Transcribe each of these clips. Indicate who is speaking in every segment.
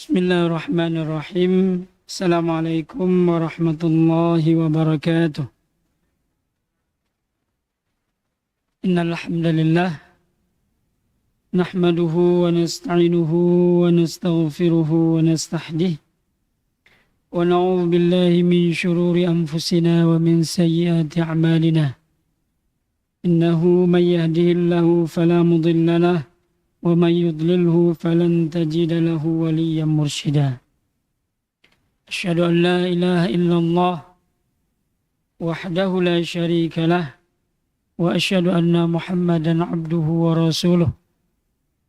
Speaker 1: Bismillahirrahmanirrahim. Assalamualaikum warahmatullahi wabarakatuh. Innal hamdalillah nahmaduhu wa nasta'inuhu wa nastaghfiruhu wa nastahdihi wa na'udzu billahi min shururi anfusina wa min sayyiati a'malina. Innahu man yahdihillahu fala mudilla lahu wa man yudlilhu falan tajida lahu waliyyan mursyida. Asyhadu an la ilaha illallah wahdahu la syarika lah wa asyhadu anna Muhammadan abduhu wa rasuluh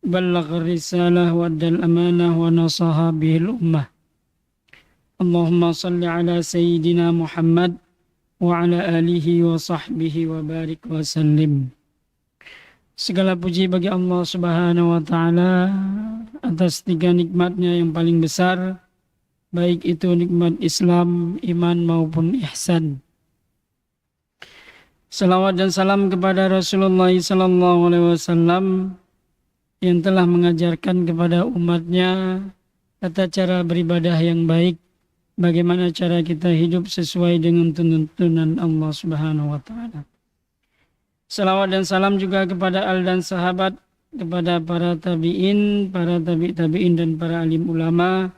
Speaker 1: ballagha risalah wa addal amanah wa nasaha bihil ummah. Allahumma salli ala sayyidina Muhammad wa ala alihi wa sahbihi wa barik wa sallim. Segala puji bagi Allah Subhanahu wa Ta'ala atas 3 nikmatnya yang paling besar, baik itu nikmat Islam, iman maupun ihsan. Salawat dan salam kepada Rasulullah SAW yang telah mengajarkan kepada umatnya tata cara beribadah yang baik, bagaimana cara kita hidup sesuai dengan tuntunan Allah Subhanahu wa Ta'ala. Salawat dan salam juga kepada al dan sahabat, kepada para tabi'in, para tabi'in dan para alim ulama.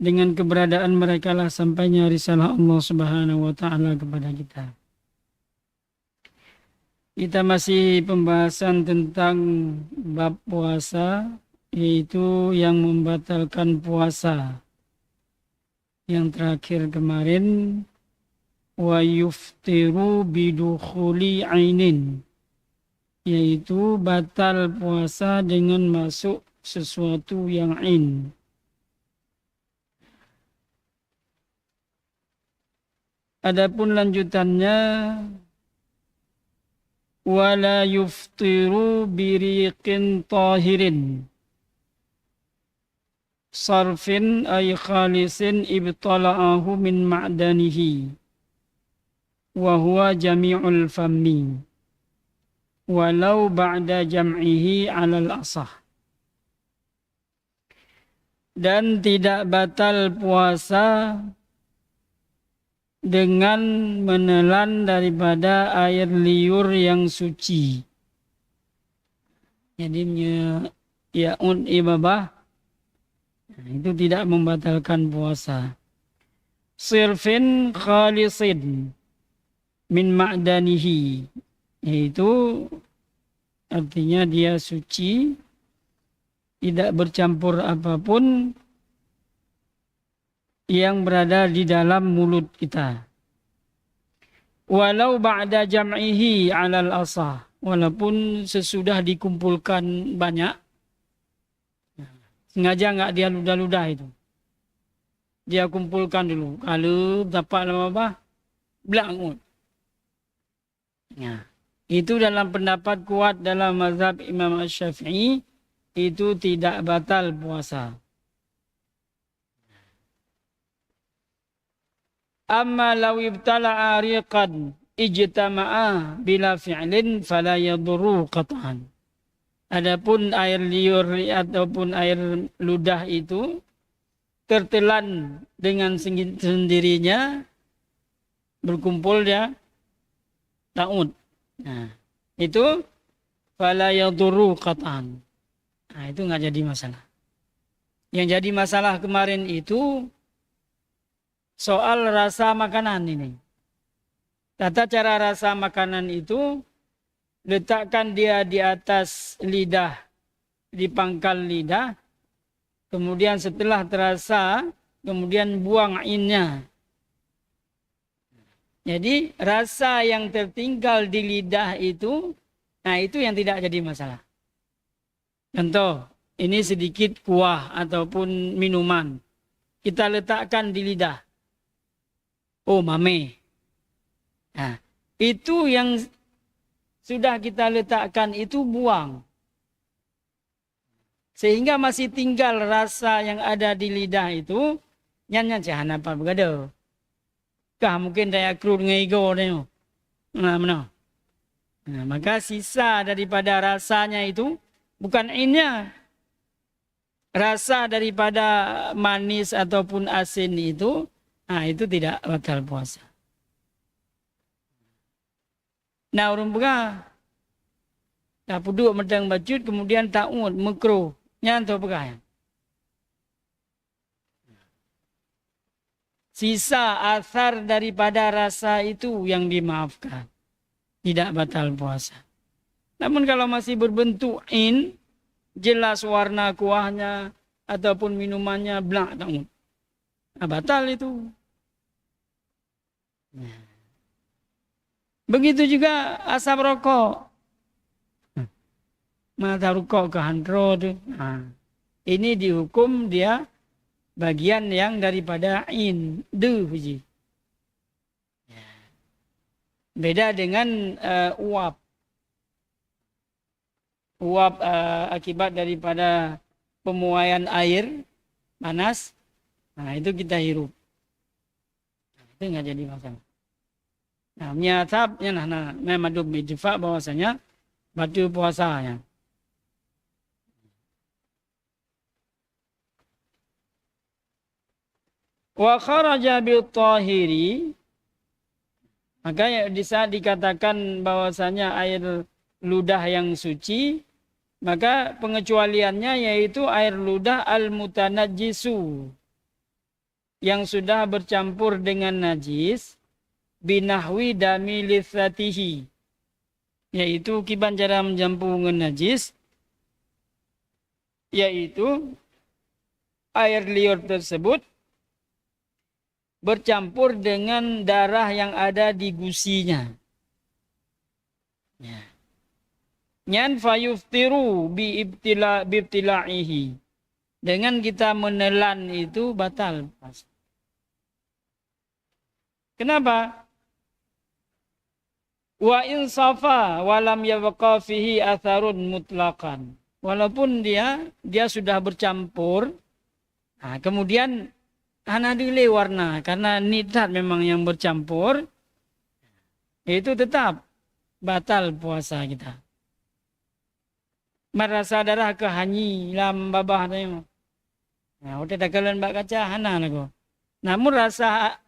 Speaker 1: Dengan keberadaan mereka lah sampainya risalah Allah Subhanahu wa Ta'ala kepada kita. Kita masih pembahasan tentang bab puasa, yaitu yang membatalkan puasa. Yang terakhir kemarin, wa yuftiru bidukhuli ainin, yaitu batal puasa dengan masuk sesuatu yang ain. Adapun lanjutannya, wala yuftiru biriqin tahirin sarfin ay khalisin ibtala'ahu min ma'danihi wa huwa jami'ul fammi walau ba'da jam'ihi 'alal asah. Dan tidak batal puasa dengan menelan daripada air liur yang suci. Jadi ya'ud ibabah itu tidak membatalkan puasa. Sirfin khalisin min ma'danihi, yaitu artinya dia suci, tidak bercampur apapun yang berada di dalam mulut kita. Walau ba'da jam'ihi 'alal asah, walaupun sesudah dikumpulkan banyak, sengaja enggak dia ludah-ludah itu. Dia kumpulkan dulu. Kalau dapat lama apa? Belangut. Ya. Itu dalam pendapat kuat dalam mazhab Imam Asy-Syafi'i, itu tidak batal puasa. Amma law ibtala'a riqan ijtama'a bila fi'lin fala yadurru qat'an. Adapun air liur ataupun air ludah itu tertelan dengan sendirinya, berkumpul dia ta'ud. Nah, itu fala yadurru qat'an. Nah, itu enggak jadi masalah. Yang jadi masalah kemarin itu soal rasa makanan ini. Tata cara rasa makanan itu, letakkan dia di atas lidah, di pangkal lidah, kemudian setelah terasa, kemudian buang ainnya. Jadi rasa yang tertinggal di lidah itu, nah itu yang tidak jadi masalah. Contoh, ini sedikit kuah ataupun minuman. Kita letakkan di lidah. Oh, mame. Nah, itu yang sudah kita letakkan itu buang. Sehingga masih tinggal rasa yang ada di lidah itu, nyanyi cahana apa begado. Kah mungkin daya krut ngego deh. Nah, maka sisa daripada rasanya itu bukan ainnya. rasa daripada manis ataupun asin itu, itu tidak batal puasa. Nah, orang pegah. Dah puduk medang bacut, kemudian ta'ud, makruh. Nyanto pegah. Sisa asar daripada rasa itu yang dimaafkan. Tidak batal puasa. Namun kalau masih berbentuk in, jelas warna kuahnya, ataupun minumannya, blak ta'ud. Batal itu. Begitu juga asap rokok. Mata rokok ke handro tu. Ini dihukum dia bagian yang daripada in. Puji. Beda dengan uap. Uap akibat daripada pemuaian air panas. Itu kita hirup. Itu enggak jadi masalah. Nah, miatabnya madhub ittifaq bahwasanya batal puasanya. Wa kharaja bil-tahiri, maka di saat dikatakan bahwasanya air ludah yang suci, maka pengecualiannya yaitu air ludah al-mutanajjisu yang sudah bercampur dengan najis binahwi dami litsatihi, yaitu kiban cara mencampur dengan najis, yaitu air liur tersebut bercampur dengan darah yang ada di gusinya. Nyan fayuftiru biibtila'ihi. Dengan kita menelan itu batal. Kenapa? Wa insafa walam yabqa fihi atharun mutlaqan. Walaupun dia sudah bercampur, kemudian hana dile warna, karena nidrat memang yang bercampur, itu tetap batal puasa kita. Merasa darah kehanyi lam babah tanya. Udah dakalan bak kaca hana lagu. Namun rasa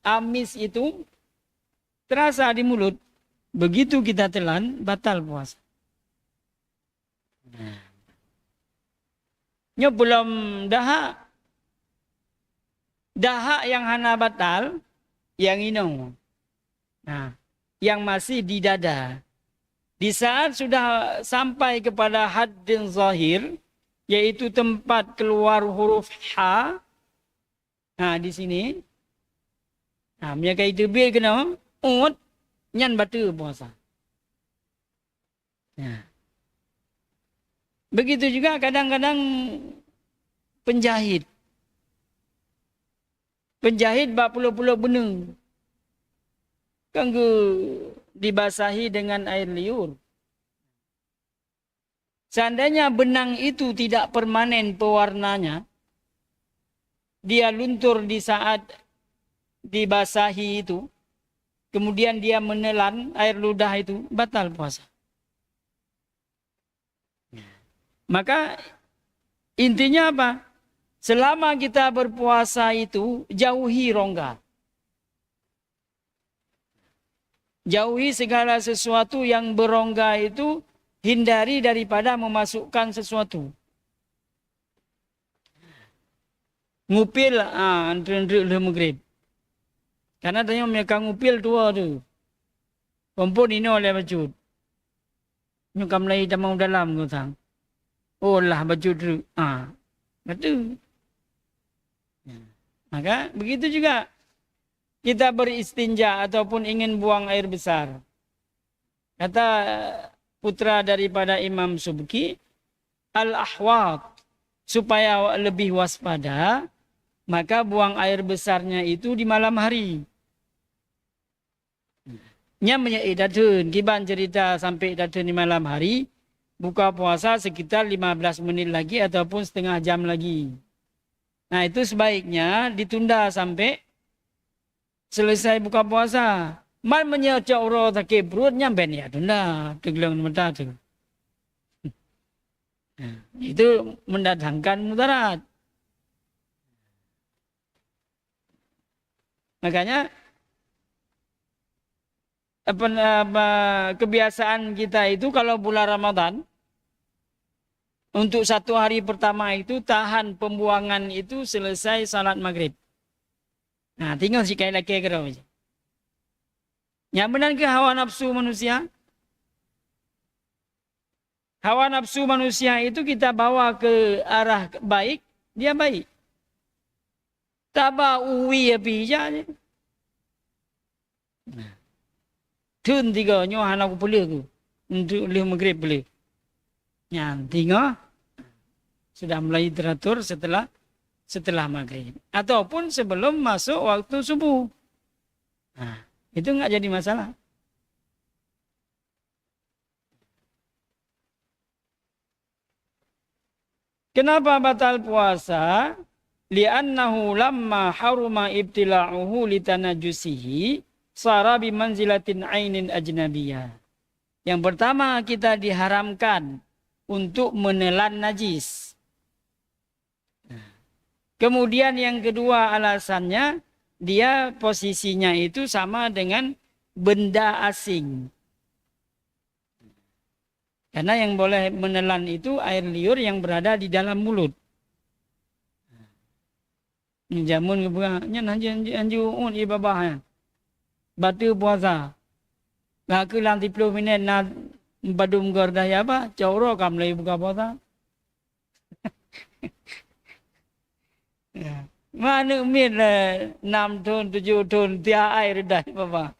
Speaker 1: amis itu terasa di mulut. Begitu kita telan, batal puasa. Nyo belum dahak. Dahak yang hana batal, yang ino. Yang masih di dada. Di saat sudah sampai kepada haddin zahir, yaitu tempat keluar huruf ha. Di sini. Mereka itu bil kena ut, nyan batal puasa. Begitu juga kadang-kadang penjahit. Penjahit bak pulau-pulau beneng. Kan dibasahi dengan air liur. Seandainya benang itu tidak permanen pewarnanya, dia luntur di saat dibasahi itu, kemudian dia menelan air ludah itu, batal puasa. Maka intinya apa? Selama kita berpuasa itu, jauhi rongga. Jauhi segala sesuatu yang berongga itu, hindari daripada memasukkan sesuatu. Ngupil, antren-antren le maghrib. Karena tanya mereka ngupil tua tu. Kompon ini oleh bacut. Nyukam lagi tamang dalam ngutang. Oh lah bacut tu. Betul. Maka begitu juga kita beristinja ataupun ingin buang air besar. Kata putra daripada Imam Subki, al-ahwat, supaya lebih waspada, maka buang air besarnya itu di malam hari. Nya menyedatun, kiban cerita sampai datun di malam hari, buka puasa sekitar 15 menit lagi ataupun setengah jam lagi. Nah itu sebaiknya ditunda sampai selesai buka puasa. Man menyocok roh sakit perut nyampe ni tunda. Teglang mata tu. Itu mendatangkan mudarat. Makanya kebiasaan kita itu kalau bulan Ramadan untuk 1 hari pertama itu tahan pembuangan itu selesai salat maghrib. Nah, tinggal si kaya laki kerau aja. Yang benar ke hawa nafsu manusia? Hawa nafsu manusia itu kita bawa ke arah baik, dia baik. Taba uwi api aja. Tun tiga nyo anak boleh tu untuk leh maghrib boleh. Yang tiga sudah mulai teratur setelah maghrib ataupun sebelum masuk waktu subuh. Nah, itu enggak jadi masalah. Kenapa batal puasa? Li'annahu lamma haruma ibtila'uhu litanajusihi sara bimanzilatin ainin ajnabiyah. Yang pertama kita diharamkan untuk menelan najis. Kemudian yang kedua alasannya dia posisinya itu sama dengan benda asing. Karena yang boleh menelan itu air liur yang berada di dalam mulut. Jamun kebukannya anju ibabah. Batu puasa. Gak ke lang 30 minit na badum gordaya apa? Coro kam lagi buka puasa. Mana min 6 tahun 7 tahun tiap air dah bapa.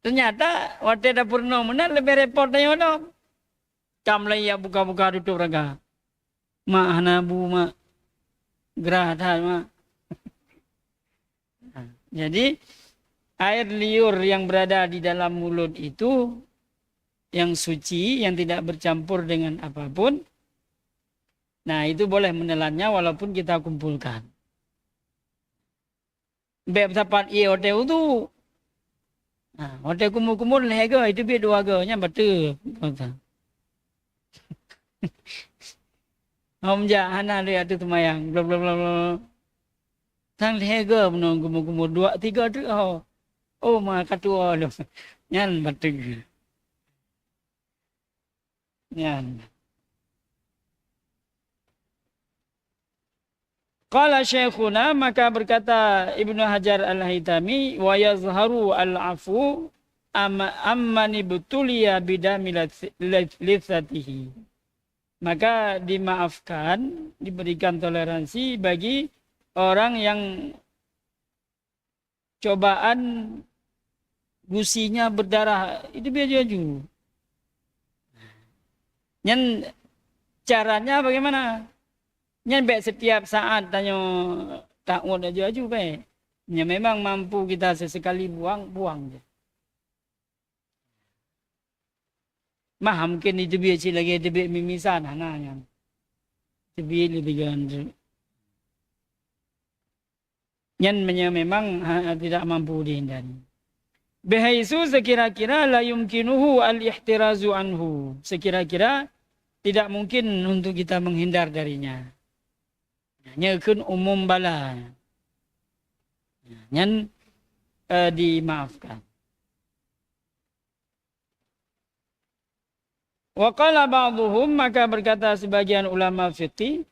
Speaker 1: Ternyata waktu dah purno mana lebih repot dah dong. Kam lagi ya buka-buka tutup raga. Mak hanabu mak gerah dah mak. Jadi air liur yang berada di dalam mulut itu yang suci, yang tidak bercampur dengan apapun. Nah, itu boleh menelannya walaupun kita kumpulkan. Beb dapat hotel tu. Nah, hotel kumul-kumul lega itu biar 2 harganya betul. Om jahana dia tu tumayang. Bla bla bla bla. Tang lega menung kumul-kumul 2 3 tu. Oh, mah katua lu. Nyan betul. Nyan. Qala syekhuna, maka berkata Ibnu Hajar al-Haytami, wa yazharu al-afu amman ibtuliya bidami litsatihi. Maka dimaafkan, diberikan toleransi bagi orang yang cobaan gusinya berdarah. Itu biar jaju. Yang caranya bagaimana? Nyampe setiap saat tanya takut aja baik. Ya memang mampu kita sesekali buang je. Mah mungkin itu biasa lagi tebik mimisan hananya. Tebik lebih gandul. Yang memang tidak mampu dihindari. Bihaisu sekira-kira la yumkinuhu al-ihtirazu anhu. Sekira-kira tidak mungkin untuk kita menghindar darinya. Nyekun umum bala. Nyan dimaafkan. Wa qala ba'dhum, maka berkata sebagian ulama fiqih,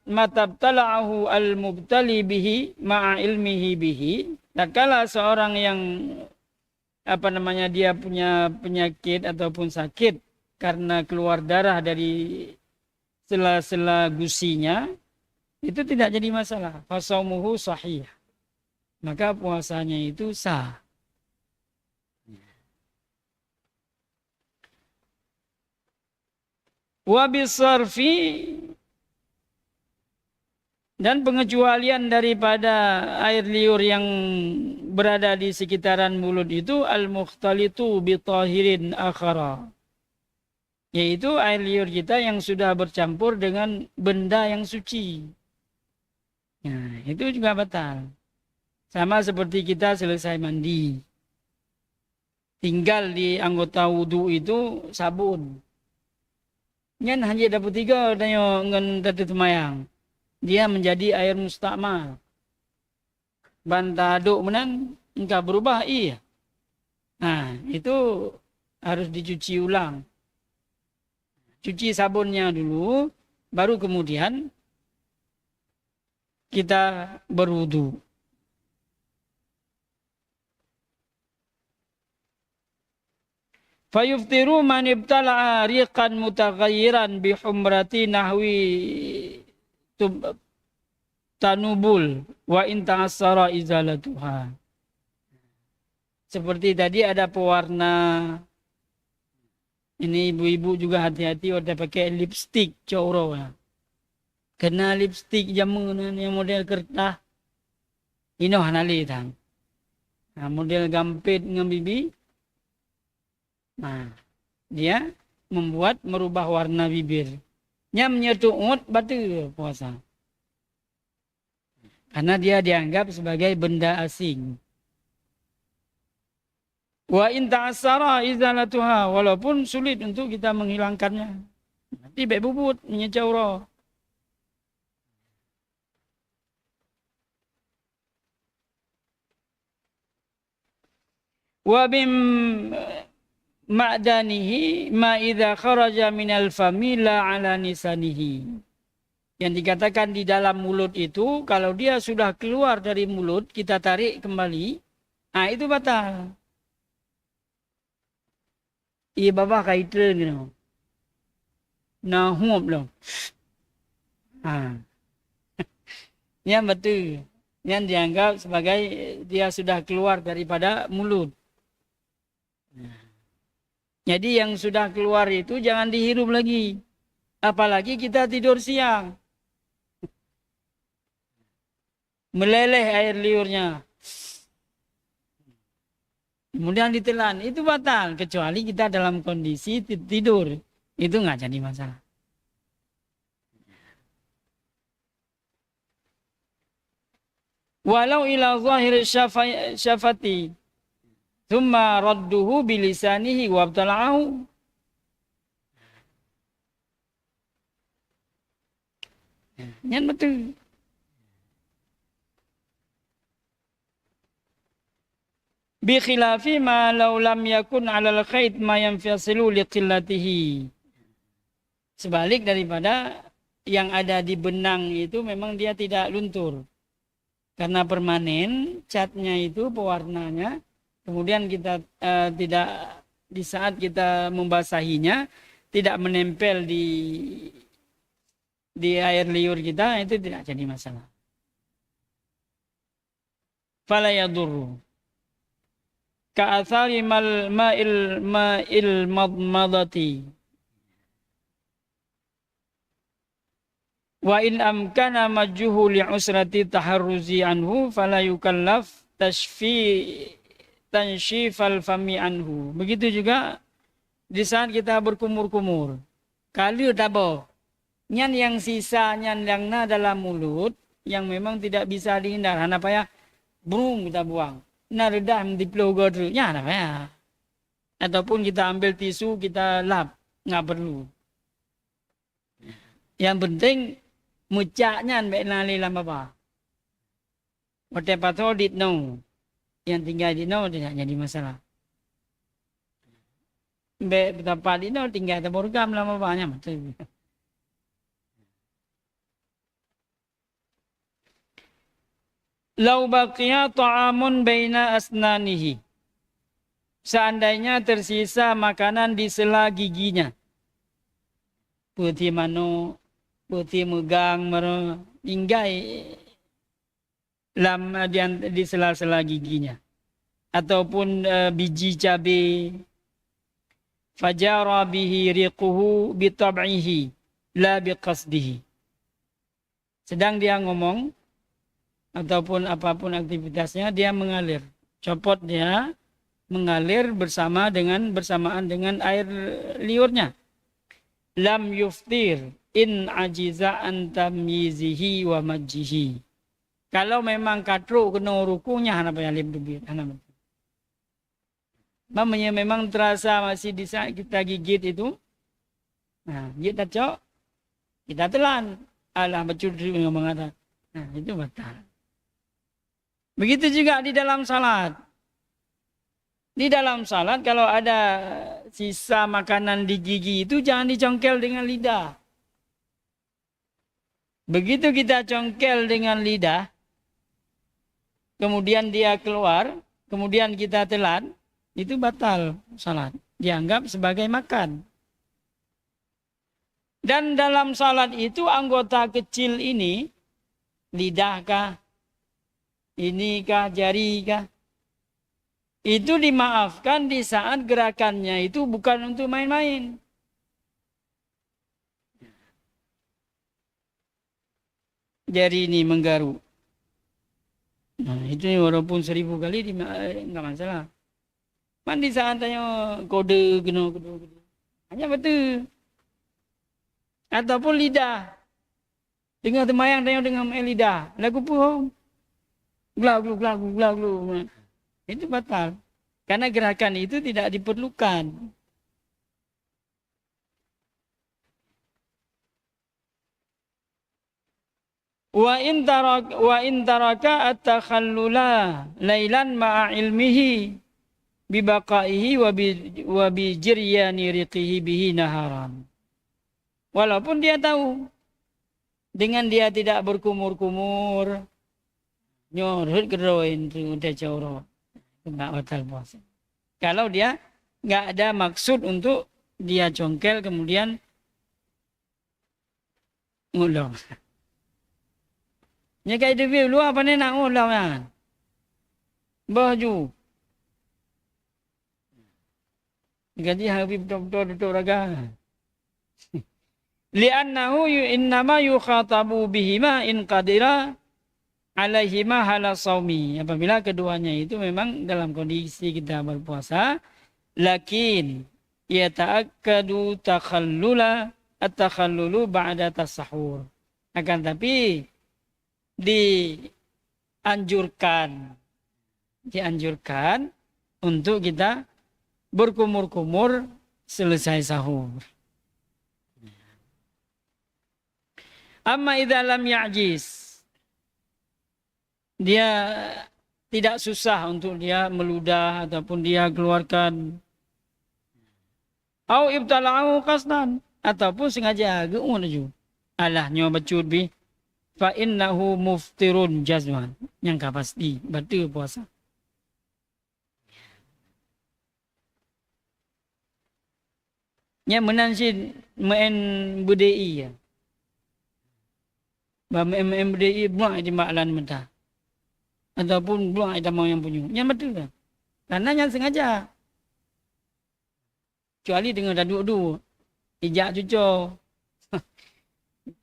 Speaker 1: matabtala'ahu al-mubtali bihi ma'a ilmihi bihi. Tatkala seorang yang dia punya penyakit ataupun sakit karena keluar darah dari sela-sela gusinya, itu tidak jadi masalah. Fasaumuhu sahih. Maka puasanya itu sah. Wa bisarfi, dan pengecualian daripada air liur yang berada di sekitaran mulut itu al-mukhtalitu bi tahirin akhara. Yaitu air liur kita yang sudah bercampur dengan benda yang suci. Nah, itu juga batal. Sama seperti kita selesai mandi. Tinggal di anggota wudu itu sabun. Ngan hanya dapat 3 tanya ngan tatu temayang. Dia menjadi air mustakmal. Bantah aduk menan engkau berubah iya. Nah, itu harus dicuci ulang. Cuci sabunnya dulu, baru kemudian kita berwudu. Fayuftiru man ibtala'a riqan mutaghayyiran bihumrati nahwi tanubul wa in ta'assara izalatuha. Seperti tadi ada pewarna. Ini ibu-ibu juga hati-hati udah pakai lipstick coro ya. Kena lipstick jamu yang model kertas. Ino hanali tang. Nah, model gampit dengan bibi. Nah, dia merubah warna bibir. Nyam nyetuut batu puasa. Karena dia dianggap sebagai benda asing. Wa in ta'assara izalatuha, walaupun sulit untuk kita menghilangkannya. Nanti baik bubut menyecaura. Wa bim ma'danihi ma idza kharaja minal fami la ala nisanihi. Yang dikatakan di dalam mulut itu, kalau dia sudah keluar dari mulut, kita tarik kembali, ah itu batal. Iya babah kaitan gitu. Nah huap loh. Ah. Yang betul. Yang dianggap sebagai dia sudah keluar daripada mulut. Jadi yang sudah keluar itu jangan dihirup lagi. Apalagi kita tidur siang. Meleleh air liurnya. Kemudian ditelan. Itu batal. Kecuali kita dalam kondisi tidur. Itu nggak jadi masalah. Walau ila zahir syafati. Thumma radduhu bilisanihi wabtala'ahu. Yang betul. Bi khilafi ma law lam yakun 'alal khayt ma yanfasilu liqillatihi. Sebalik daripada yang ada di benang itu memang dia tidak luntur. Karena permanen, catnya itu pewarnanya, kemudian kita tidak di saat kita membasahinya tidak menempel di air liur kita, itu tidak jadi masalah. Fala yadurru. Ka'athari ma'il madmadati. Wa in amkana majjuhu li'usrati taharruzi anhu fala yukallaf tanshifal fami anhu. Begitu juga di saat kita berkumur-kumur. Kalau tabo, nyan yang sisa nyan yang na dalam mulut yang memang tidak bisa dihindarkan apa ya? Burung kita buang. Na redah diplogo terusnya apa ya? Ataupun kita ambil tisu kita lap, nggak perlu. Yang penting mucaknya mbak nali lama apa? Waktu patho di no, yang tinggal di no tidak jadi masalah. Mbak betapa di no tinggal terborgam lama banyak betul. Lau baqiya ta'amun baina asnanihi. Seandainya tersisa makanan di sela giginya. Putih mano, putih megang, inggai di sela-sela giginya. Ataupun biji cabai. Fajara bihi riquhu bitab'ihi, la biqasdihi. Sedang dia ngomong, ataupun apapun aktivitasnya, dia mengalir. Copot dia mengalir bersamaan dengan air liurnya. Lam yuftir in ajiza an tamyizihi wa majjihi. Kalau memang katruk kena rukunya, apa yang lip dubir. Mamanya memang terasa masih di saat kita gigit itu, Dia dah cok, kita telan. Alah bercudri ngomong kata. Itu batal. Begitu juga di dalam salat. Di dalam salat kalau ada sisa makanan di gigi itu jangan dicongkel dengan lidah. Begitu kita congkel dengan lidah, kemudian dia keluar, kemudian kita telan, itu batal salat. Dianggap sebagai makan. Dan dalam salat itu anggota kecil ini, lidah kah, ini kah, jari kah, itu dimaafkan di saat gerakannya itu bukan untuk main-main. Jari ini menggaruk. Itu walaupun 1000 kali enggak masalah. Mandi saat tanya kode kena. Hanya betul. Ataupun lidah. Dengar temayang tanya dengan lidah. Lagu pun. Glau. Itu batal. Karena gerakan itu tidak diperlukan. Wa in taraka at-takhallula lailan ma'a ilmihi bi baqaihi wa bi jiryani riqihi bihi naharan. Walaupun dia tahu dengan dia tidak berkumur-kumur nyorot keroin tu udah jauh enggak batal puasa. Kalau dia enggak ada maksud untuk dia congkel kemudian ngulung. Nya kai de view luar pandai nak ulang kan. Baju. Gaji habis betul-betul raga. Li'annahu innama yukhatabu bihima in qadira alaihima hala saumi. Apabila keduanya itu memang dalam kondisi kita berpuasa, lakin yata'akkadu takhallula at-takhallulu ba'da tasahur. Akan tapi dianjurkan untuk kita berkumur-kumur selesai sahur. Amma idza lam ya'jiz, dia tidak susah untuk dia meludah ataupun dia keluarkan, au ibtala'u qasdan, ataupun sengaja geun alah nyo becut bi fa innahu muftirun jazman, yang pasti batal puasa. Nya menansin men budai ya. Ba men budai buang di maklan mentah. Ataupun buang ada mau yang punya. Yang betul kan? Karena yang sengaja. Kecuali dengan duduk-duduk. Ijak cucuk.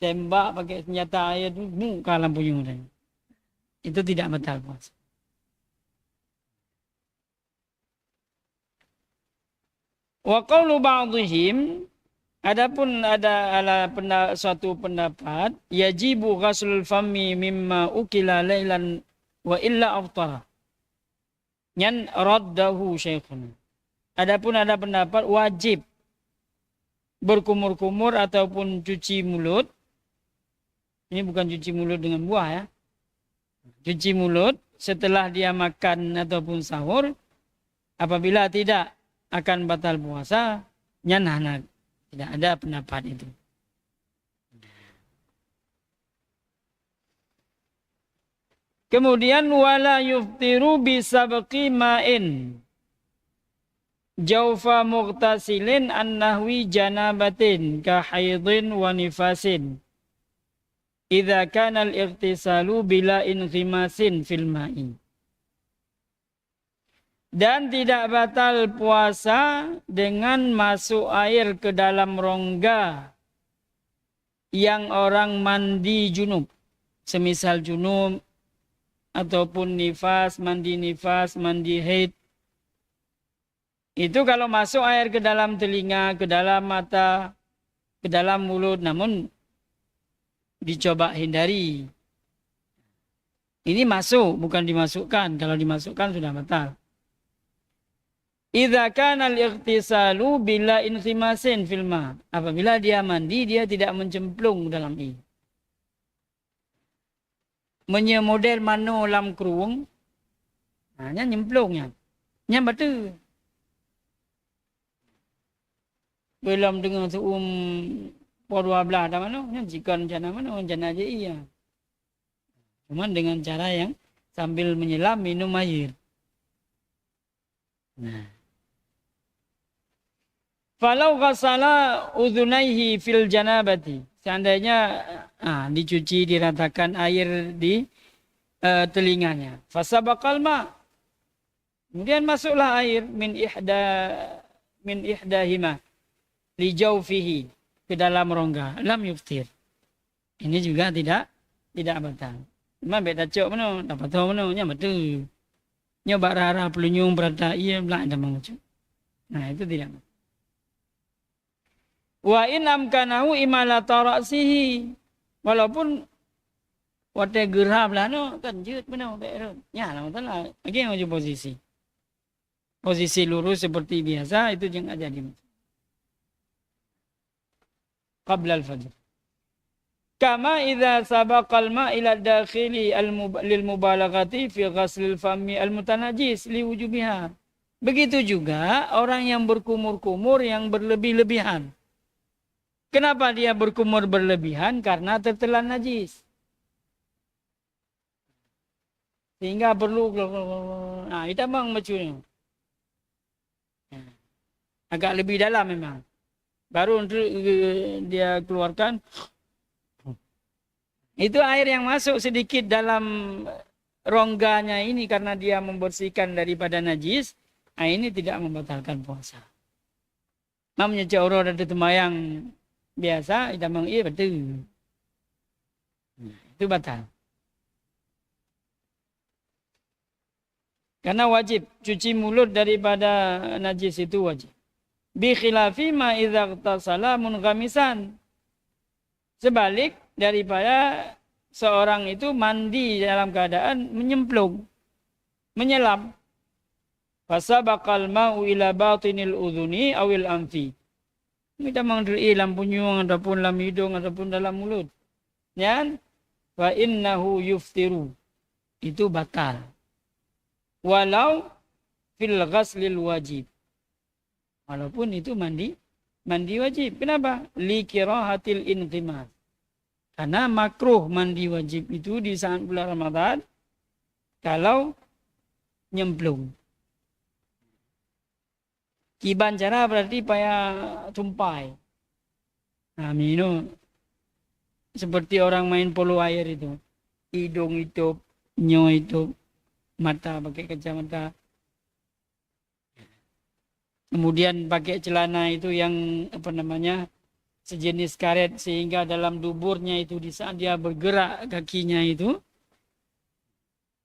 Speaker 1: Tembak pakai senjata air tu buka lampu nyung. Itu tidak batal puasa. Wa qawlu ba'dihim, adapun ada suatu pendapat yajibu ghaslul fami mimma ukila lailan wa illa aftara. Yan raddahu syekhuna. Adapun ada pendapat wajib berkumur-kumur ataupun cuci mulut. Ini bukan cuci mulut dengan buah ya. Cuci mulut setelah dia makan ataupun sahur. Apabila tidak akan batal puasa. Nyanah. Tidak ada pendapat itu. Kemudian wala yuftiru bisabqi ma'in. Jaufa mughtasilin an-nahwi janabatin ka haidin wa nifasin. Idza kana al-ightisalu bila inkhimasin fil ma'i. Dan tidak batal puasa dengan masuk air ke dalam rongga yang orang mandi junub. Semisal junub ataupun nifas, mandi haid. Itu kalau masuk air ke dalam telinga, ke dalam mata, ke dalam mulut, namun dicoba hindari. Ini masuk, bukan dimasukkan. Kalau dimasukkan sudah batal. Idza kana al-ightisalu bila inkhimasin fil ma. Apabila dia mandi, dia tidak mencemplung dalam air. Model mano lam keruung, nya nyemplungnya. Nya betul. Belum dengan por 12 dah mana, nya jika rencana mana, rencana aja iya. Cuman dengan cara yang sambil menyelam minum air. Nah. Falau ghasala udhunaihi fil janabati. Seandainya dicuci, diratakan air di telinganya. Fasabaqal ma. Kemudian masuklah air min ihdahima li jawfihi ke dalam rongga. Lam yuftir. Ini juga tidak batal. Cuma beda cok mana, dapat tahu mana, nya betul. Nyoba rara pelunyung berata iya belak ada mengucap. Nah, itu tidak betul. Wa in amkanahu imala tarasihi. Walaupun wate gerah belah no kan jeut benar betul. Nya lah masalah. Lagi yang posisi. Posisi lurus seperti biasa itu jangan jadi. Qabla al-fajr. Kama idza sabaqal ma ila dakhili lil mubalaghati fi ghaslil fami al-mutanajjis li wujubiha. Begitu juga orang yang berkumur-kumur yang berlebih-lebihan. Kenapa dia berkumur berlebihan? Karena tertelan najis. Sehingga perlu kita bang macam agak lebih dalam memang. Baru untuk dia keluarkan. Itu air yang masuk sedikit dalam rongganya ini karena dia membersihkan daripada najis. Ini tidak membatalkan puasa. Namanya cawro dan temayang biasa, kita bilang iya betul. Itu batal. Karena wajib cuci mulut daripada najis itu wajib. Bi khilafi ma idza ightasala munghamisan. Sebalik daripada seorang itu mandi dalam keadaan menyemplung, menyelam. Fasabaqal ma'u ila batinil udhuni awil anfi. Kita mengdiri lampu nyuang ataupun dalam hidung ataupun dalam mulut. Ya, fa innahu yuftiru. Itu batal. Walau fil ghaslil wajib. Walaupun itu mandi wajib. Kenapa? Li kirahatil inqimas. Karena makruh mandi wajib itu di saat bulan Ramadan kalau nyemplung. Kiban cara berarti payah tumpai. Nah, minum seperti orang main polo air itu. Hidung itu, nyo itu, mata pakai kacamata. Kemudian pakai celana itu yang sejenis karet sehingga dalam duburnya itu di saat dia bergerak kakinya itu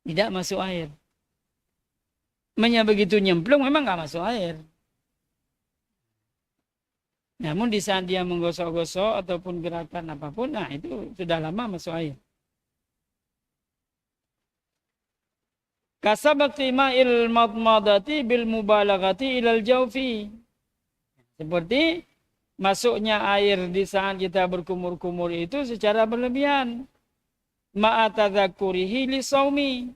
Speaker 1: tidak masuk air. Begitu nyemplung memang nggak masuk air. Namun di saat dia menggosok-gosok ataupun gerakan apapun, itu sudah lama masuk air. Kasabaqti ma'il madmadati bil mubalaghati ilal jawfi. Seperti masuknya air di saat kita berkumur-kumur itu secara berlebihan. Ma'atadzakurihi li saumi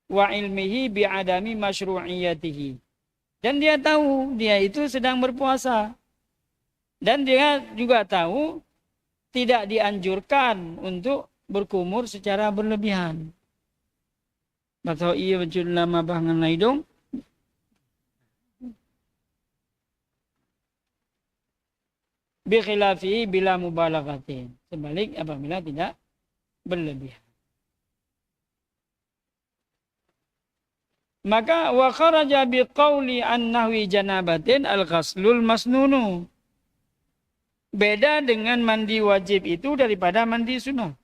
Speaker 1: wa ilmihi bi'adami masyru'iyatihi. Dan dia tahu dia itu sedang berpuasa. Dan dia juga tahu tidak dianjurkan untuk berkumur secara berlebihan. Atau ia betul lama bahangan hidung. Bikhilafi bila mubalaghatin. Sebalik apabila tidak berlebihan. Maka wa kharaja biqauli an nahwi janabatin al-ghaslul masnunu. Beda dengan mandi wajib itu daripada mandi sunnah.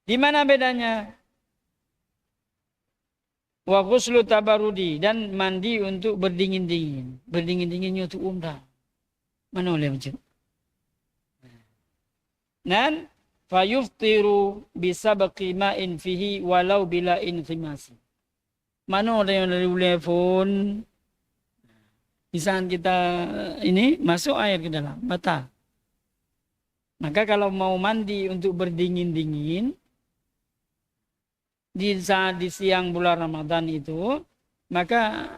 Speaker 1: Di mana bedanya? Wa ghuslu tabarudi dan mandi untuk berdingin-dingin. Berdingin-dinginnya untuk umrah. Mana boleh macam? Dan fayuftiru bisabqi ma'in fihi walau bila inkhimasi. Mana ada yang dari telefon, misalnya kita ini masuk air ke dalam, batal. Maka kalau mau mandi untuk berdingin-dingin, di saat di siang bulan Ramadan itu, maka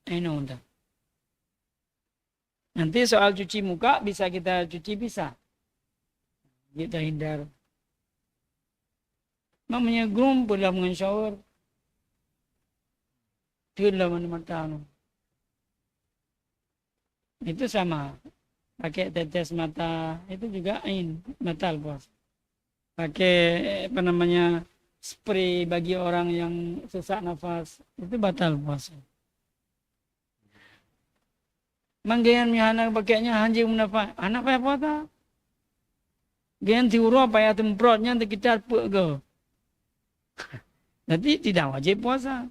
Speaker 1: ini udah. Nanti soal cuci muka bisa kita cuci bisa. Kita hindar. Namanya grum dalam dengan shower. Itu dalam mata. Itu sama. Pakai tetes mata itu juga batal puasa. Pakai apa namanya spray bagi orang yang sesak nafas itu batal puasa. Manggayan mihana pakainya hanji munafa anak apa puasa. Gayan tiuro apa ya temprotnya kita ke. Nanti tidak wajib puasa.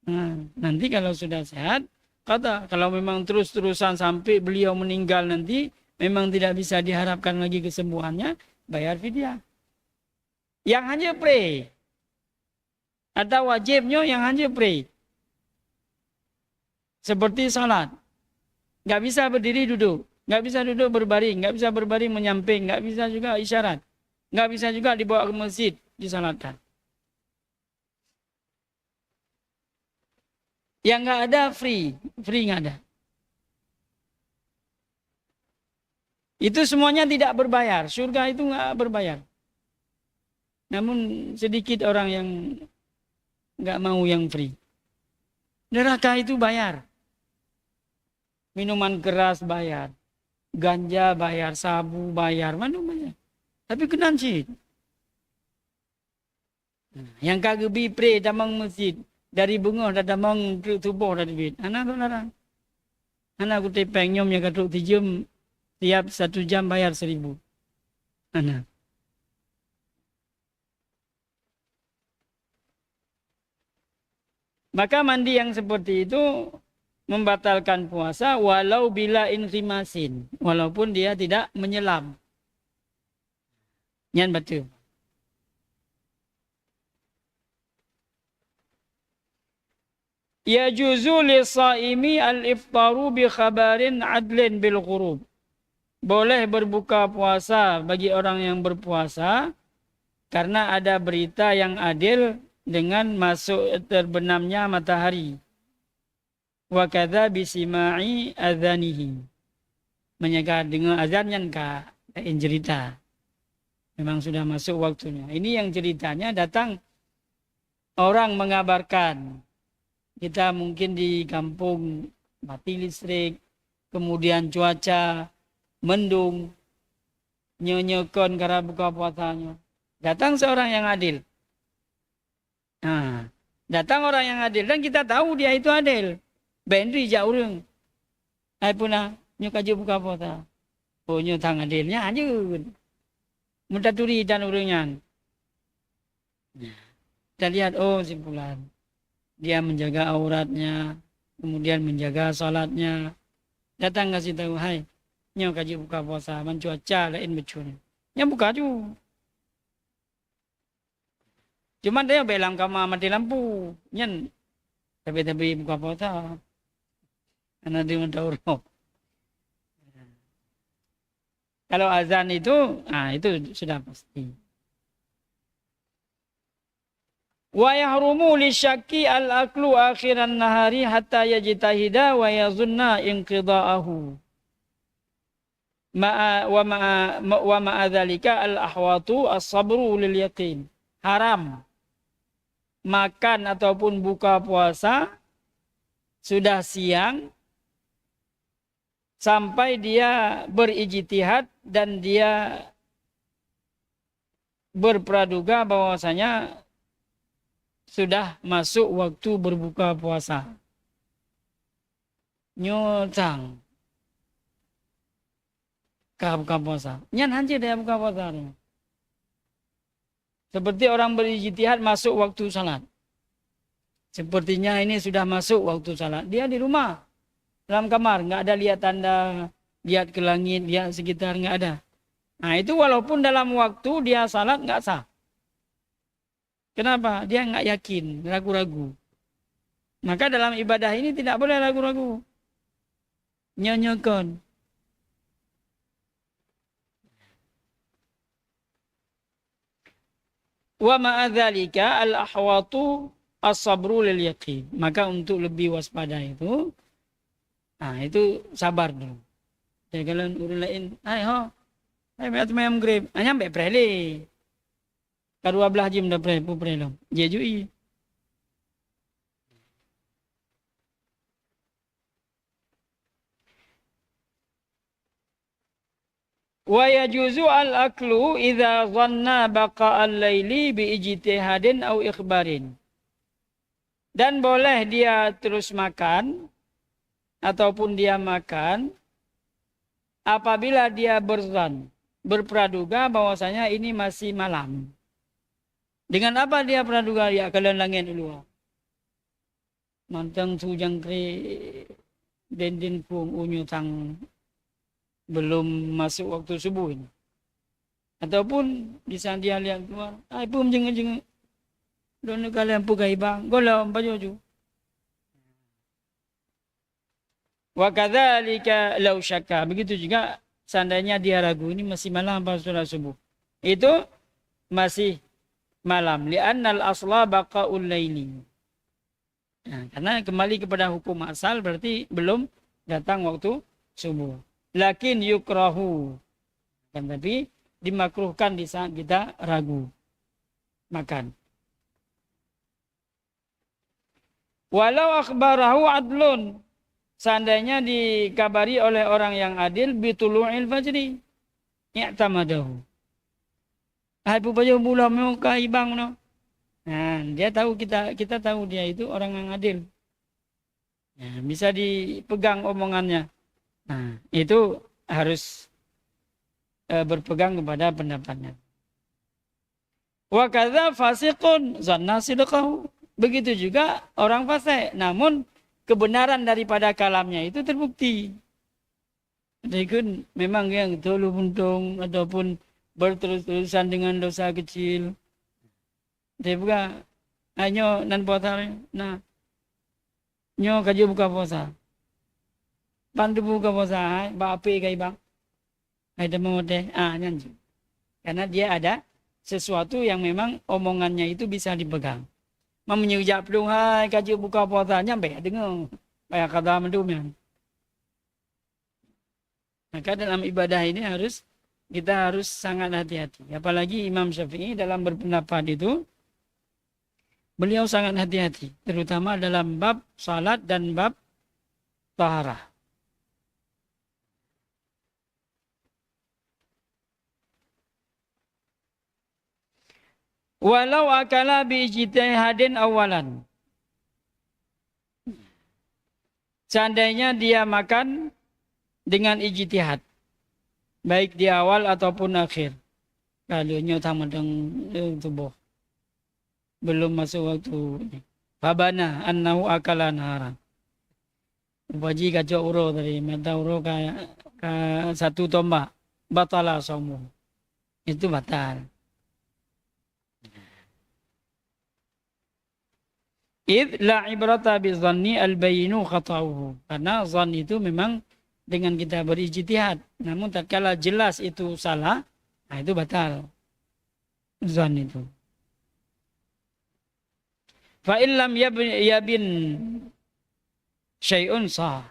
Speaker 1: Nah, nanti kalau sudah sehat kata, kalau memang terus-terusan sampai beliau meninggal nanti, memang tidak bisa diharapkan lagi kesembuhannya, bayar fidyah. Yang hanya pray. Atau wajibnya yang hanya pray. Seperti salat. Nggak bisa berdiri duduk. Nggak bisa duduk berbaring. Nggak bisa berbaring menyamping. Nggak bisa juga isyarat. Nggak bisa juga dibawa ke masjid, disalatkan. Yang nggak ada free nggak ada. Itu semuanya tidak berbayar. Surga itu nggak berbayar. Namun sedikit orang yang nggak mau yang free. Neraka itu bayar. Minuman keras bayar. Ganja bayar, sabu bayar, mana bayar. Tapi kenan sih. Yang kagebi pre damang masjid. Dari bunga dah damang tubuh dah duit. Anak tu larang. Anak aku tepeng nyom yang kaduk tijum tiap 1 jam bayar 1.000. Anak. Maka mandi yang seperti itu membatalkan puasa walau bila inrimasin. Walaupun dia tidak menyelam. Nyan betul. Yajuzu lis-saimi al-iftaru bi khabarin adlin bil ghurub. Boleh berbuka puasa bagi orang yang berpuasa karena ada berita yang adil dengan masuk terbenamnya matahari. Wa kadza bisima'i adzanihi. Menyegah dengan azannya ka in cerita. Memang sudah masuk waktunya. Ini yang ceritanya datang orang mengabarkan. Kita mungkin di kampung mati listrik, kemudian cuaca mendung, nyonyokon karena buka puasanya. Datang seorang yang adil. Nah, datang orang yang adil dan kita tahu dia itu adil. Bendri jak urang. Ai punah nyokaju buka puasa. Oh nyotang adilnya anjun. Mudah turi dan urangnya. Kita lihat oh simpulan. Dia menjaga auratnya, kemudian menjaga salatnya. Datang kasih tahu, hai, nyo kaji buka puasa, mencuaca lain becun. Yang buka tu. Cuma dia belang kamar mati lampu, nyen. Tapi buka puasa. Karena dia mendaur. Kalau azan itu, itu sudah pasti. Wa yahrumu lisyakki al-aklu akhiran nahari hatta yajtahida wa yazunna inqida'ahu. Wa ma'a dzalika al-ahwatu as-sabru lil yaqin. Haram makan ataupun buka puasa sudah siang sampai dia berijtihad dan dia berpraduga bahwasanya sudah masuk waktu berbuka puasa. Nyotang. Buka puasa. Nyan hancur dia buka puasa. Seperti orang berijtihad masuk waktu salat. Sepertinya ini sudah masuk waktu salat. Dia di rumah. Dalam kamar. Nggak ada lihat tanda. Lihat ke langit. Lihat sekitar. Nggak ada. Nah itu walaupun dalam waktu dia salat nggak sah. Kenapa? Dia nggak yakin, ragu-ragu. Maka dalam ibadah ini tidak boleh ragu-ragu. Nyanyakan. Wa ma'adzalika al-ahwatu as-sabru lil yaqin. Maka untuk lebih waspada itu, itu sabar dulu. Jadi kalau urut lain, ayo, bet mayam grab, nyampe prele. Kedua belah jam dah prele. Dia jui. Wa yajuzu al-aklu idza dhanna baqa al-laili bi ijtihadin aw ikhbarin. Dan boleh dia terus makan ataupun dia makan apabila dia berpraduga bahwasanya ini masih malam. Dengan apa dia praduga? Ya kalian langit dulu. Mantang sujang kre dendin pung unyu tang belum masuk waktu subuh ini. Ataupun di saat dia lihat keluar, pun jeng-jeng. Dono kalian pugai bang, golam baju. Wa kadzalika law syakka. Begitu juga seandainya dia ragu ini masih malam apa sudah subuh. Itu masih malam. Li'annal asla baqa'ul laili. Nah, karena kembali kepada hukum asal berarti belum datang waktu subuh. Lakin yukrahu. Kan tapi dimakruhkan di saat kita ragu makan. Walau akhbarahu adlun. Seandainya dikabari oleh orang yang adil bitulu'il fajri. I'tamadahu. Hai pupajo bulan mau kaibang no. Nah, dia tahu kita tahu dia itu orang yang adil. Nah, bisa dipegang omongannya. Nah, itu harus berpegang kepada pendapatnya. Wa kadza fasiqun zanna sidqahu. Begitu juga orang fasik, namun kebenaran daripada kalamnya itu terbukti. Jadi kan memang yang tolu buntung ataupun berterus-terusan dengan dosa kecil. Dia buka hanya nan puasa. Nah, nyo kaji buka puasa. Bantu buka puasa, bape kai bang. Ada mau deh, nyanyi. Karena dia ada sesuatu yang memang omongannya itu bisa dipegang. Menyujak pelung, hai kaji buka puasa, nyampe dengar. Kayak kata mendumnya. Maka dalam ibadah ini kita harus sangat hati-hati. Apalagi Imam Syafi'i dalam berpendapat itu, beliau sangat hati-hati. Terutama dalam bab salat dan bab taharah. Walau akala bi ijtihadin awalan. Seandainya dia makan dengan ijtihad. Baik di awal ataupun akhir. Kalau nyata medeng tubuh. Belum masuk waktu ini. Fabana annahu akala nahara. Upaji kacau uro tadi. Mata uro ka satu tombak. Batala somu. Itu batal. Idh la ibrata bizanni al-bayinu khata'uhu. Karena zan itu memang dengan kita berijtihad. Namun tatkala jelas itu salah, itu batal. Zan itu. Fa illam yabin syai'un sah.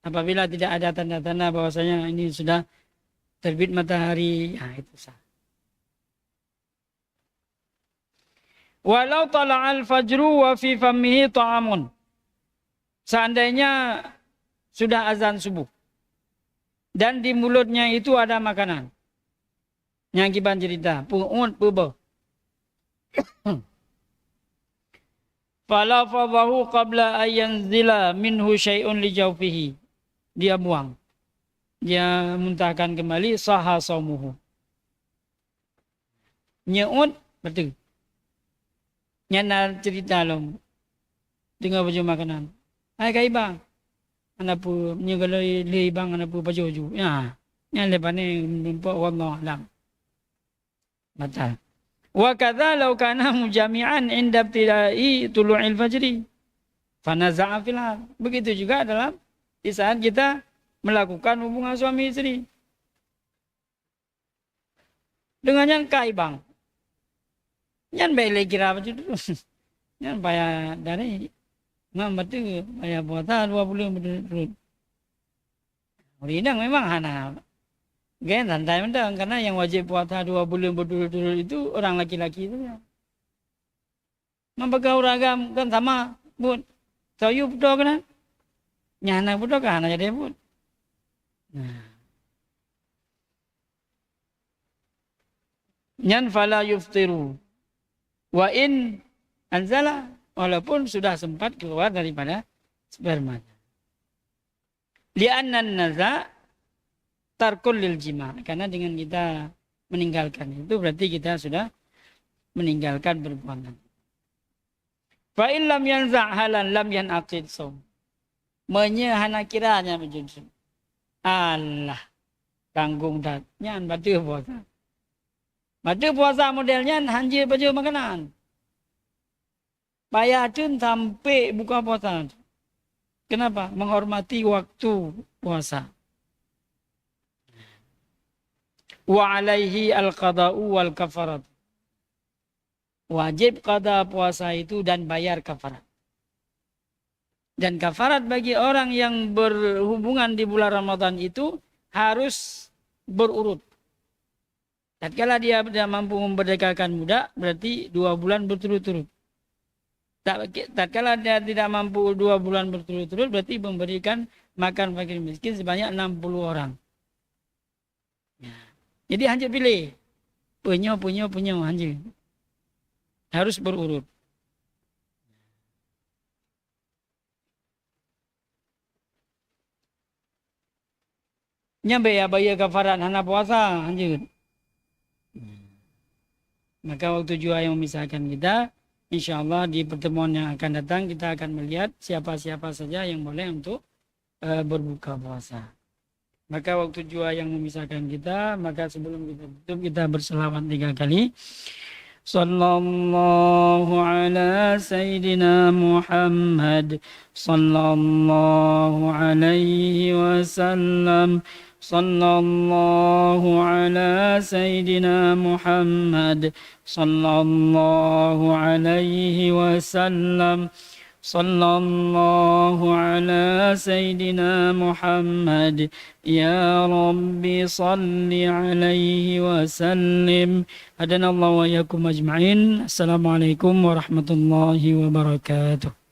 Speaker 1: Apabila tidak ada tanda-tanda bahwasanya ini sudah terbit matahari, itu sah. Walau tala'al fajru wa fi fammihi ta'amun. Seandainya sudah azan subuh. Dan di mulutnya itu ada makanan. Yang kiban cerita. Pu'un pu'bah. Fala fadahu qabla ayanzila minhu syai'un li jawfihi. Dia buang. Dia muntahkan kembali saha saumuhu. Nye'ud betul. Nyana cerita lom. Dengar baju makanan. Hai kai bang. Anak pu nyegaloi le bang anak pu baju ju. Ya. Yang lepas ni nampak wallah alam. Batal. Wa kadza law kana mujami'an inda ibtida'i tulu'il fajri. Fanaza'a fil hal. Begitu juga di saat kita melakukan hubungan suami istri. Dengan yang kai bang. Yang baik kira apa itu. Yang bayar dari ngam betul bayar puasa 2 bulan betul-betul. Urinang memang hana. Gen santai mendang karena yang wajib puasa 2 bulan betul-betul itu orang laki-laki itu ya. Membegau ragam kan sama, Bud. Sayu betul kan? Nyana betul kan aja dia, Bud. Nah. Nyan fala yuftiru. Wa in anzala, walaupun sudah sempat keluar daripada sperma. Li'anna naza tarkul lil jima. Karena dengan kita meninggalkan itu berarti kita sudah meninggalkan berbuatan. Fa in lam yanza' halan lam yanaqid shaum. Menyehana kiranya menjunjung. Allah tanggung datnya batu puasa. Batu puasa modelnya hanjir baju makanan. Bayarkan sampai buka puasa. Kenapa? Menghormati waktu puasa. Wa alaihi al-qada'u wal kafarat. Wajib qada puasa itu dan bayar kafarat. Dan kafarat bagi orang yang berhubungan di bulan Ramadan itu harus berurut. Tatkala dia tidak mampu memerdekakan budak, berarti 2 bulan berturut-turut. Tatkala dia tidak mampu 2 bulan berturut-turut, berarti memberikan makan fakir miskin sebanyak 60 orang. Ya. Jadi hanya pilih. Punya, hanya. Harus berurut. Nyampe ya bayar kafarat hana puasa, hanya. Maka waktu jua yang memisahkan kita, insyaallah di pertemuan yang akan datang kita akan melihat siapa-siapa saja yang boleh untuk berbuka puasa. Maka waktu jua yang memisahkan kita, maka sebelum kita tutup kita berselawat 3 kali. Sallallahu ala Sayyidina Muhammad sallallahu alaihi wasallam. Sallallahu ala Sayyidina Muhammad sallallahu alaihi wasallam. Sallallahu ala Sayyidina Muhammad. Ya Rabbi salli alaihi wasallim. Hadanallahu wa iyyakum ajma'in. Assalamualaikum warahmatullahi wabarakatuh.